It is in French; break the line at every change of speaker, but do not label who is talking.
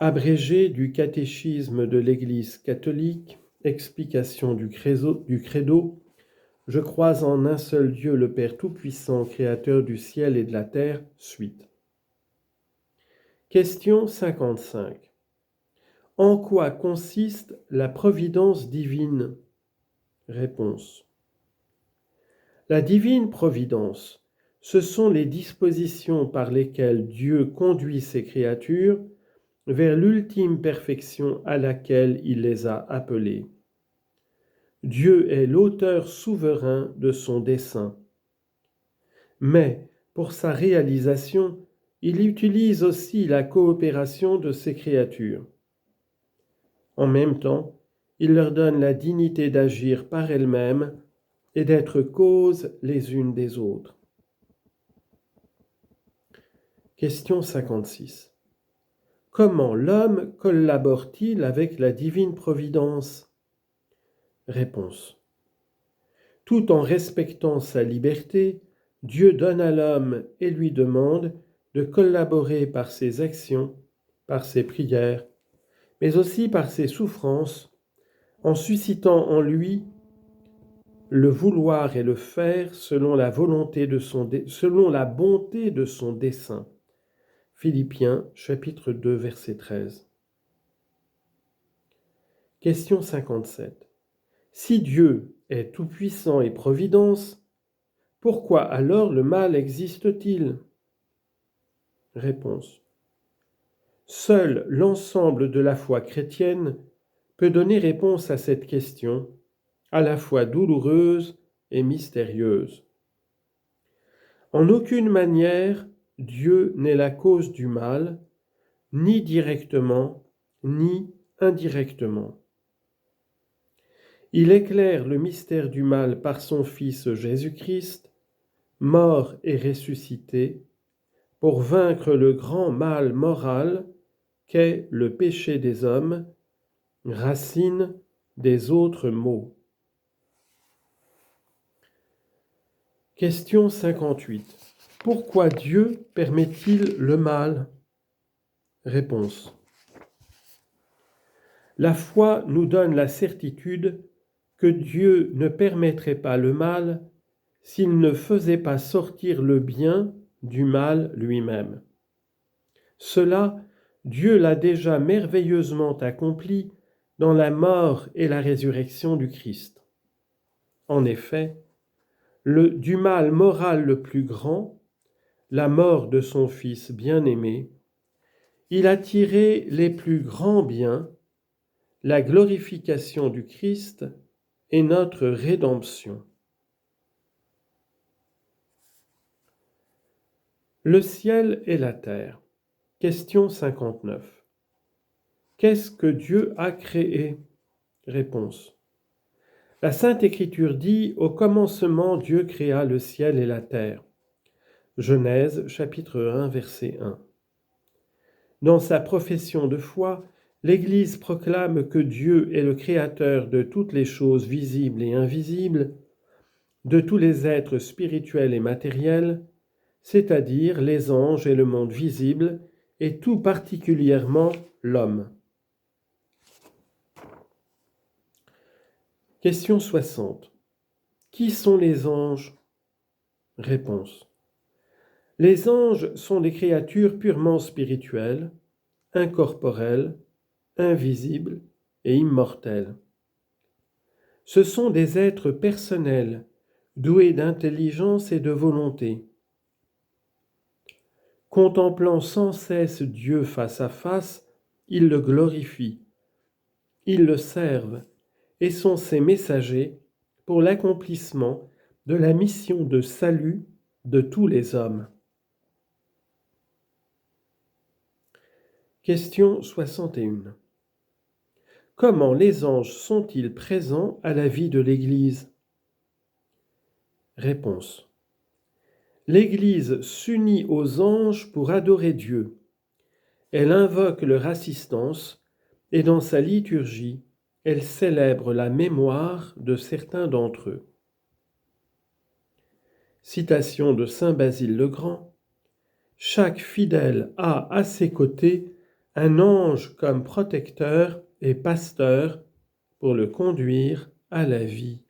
Abrégé du catéchisme de l'Église catholique, explication du credo, je crois en un seul Dieu, le Père Tout-Puissant, Créateur du ciel et de la terre, suite. Question 55. En quoi consiste la providence divine? Réponse. La divine providence, ce sont les dispositions par lesquelles Dieu conduit ses créatures vers l'ultime perfection à laquelle il les a appelées. Dieu est l'auteur souverain de son dessein. Mais, pour sa réalisation, il utilise aussi la coopération de ses créatures. En même temps, il leur donne la dignité d'agir par elles-mêmes et d'être causes les unes des autres. Question 56. Comment l'homme collabore-t-il avec la divine providence? Réponse. Tout en respectant sa liberté, Dieu donne à l'homme et lui demande de collaborer par ses actions, par ses prières, mais aussi par ses souffrances, en suscitant en lui le vouloir et le faire selon la bonté de son dessein. Philippiens, chapitre 2, verset 13. Question 57. Si Dieu est tout-puissant et providence, pourquoi alors le mal existe-t-il? Réponse. Seul l'ensemble de la foi chrétienne peut donner réponse à cette question, à la fois douloureuse et mystérieuse. En aucune manière, Dieu n'est la cause du mal, ni directement, ni indirectement. Il éclaire le mystère du mal par son Fils Jésus-Christ, mort et ressuscité, pour vaincre le grand mal moral qu'est le péché des hommes, racine des autres maux. Question 58. Pourquoi Dieu permet-il le mal? Réponse. La foi nous donne la certitude que Dieu ne permettrait pas le mal s'il ne faisait pas sortir le bien du mal lui-même. Cela, Dieu l'a déjà merveilleusement accompli dans la mort et la résurrection du Christ. En effet, du mal moral le plus grand, la mort de son Fils bien-aimé, il a tiré les plus grands biens, la glorification du Christ et notre rédemption. Le ciel et la terre. Question 59. Qu'est-ce que Dieu a créé? Réponse. La Sainte Écriture dit: au commencement, Dieu créa le ciel et la terre. Genèse, chapitre 1, verset 1. Dans sa profession de foi, l'Église proclame que Dieu est le créateur de toutes les choses visibles et invisibles, de tous les êtres spirituels et matériels, c'est-à-dire les anges et le monde visible, et tout particulièrement l'homme. Question 60. Qui sont les anges? Réponse. Les anges sont des créatures purement spirituelles, incorporelles, invisibles et immortelles. Ce sont des êtres personnels, doués d'intelligence et de volonté. Contemplant sans cesse Dieu face à face, ils le glorifient, ils le servent et sont ses messagers pour l'accomplissement de la mission de salut de tous les hommes. Question 61. Comment les anges sont-ils présents à la vie de l'Église? Réponse. L'Église s'unit aux anges pour adorer Dieu. Elle invoque leur assistance et dans sa liturgie, elle célèbre la mémoire de certains d'entre eux. Citation de saint Basile le Grand. Chaque fidèle a à ses côtés un ange comme protecteur et pasteur pour le conduire à la vie.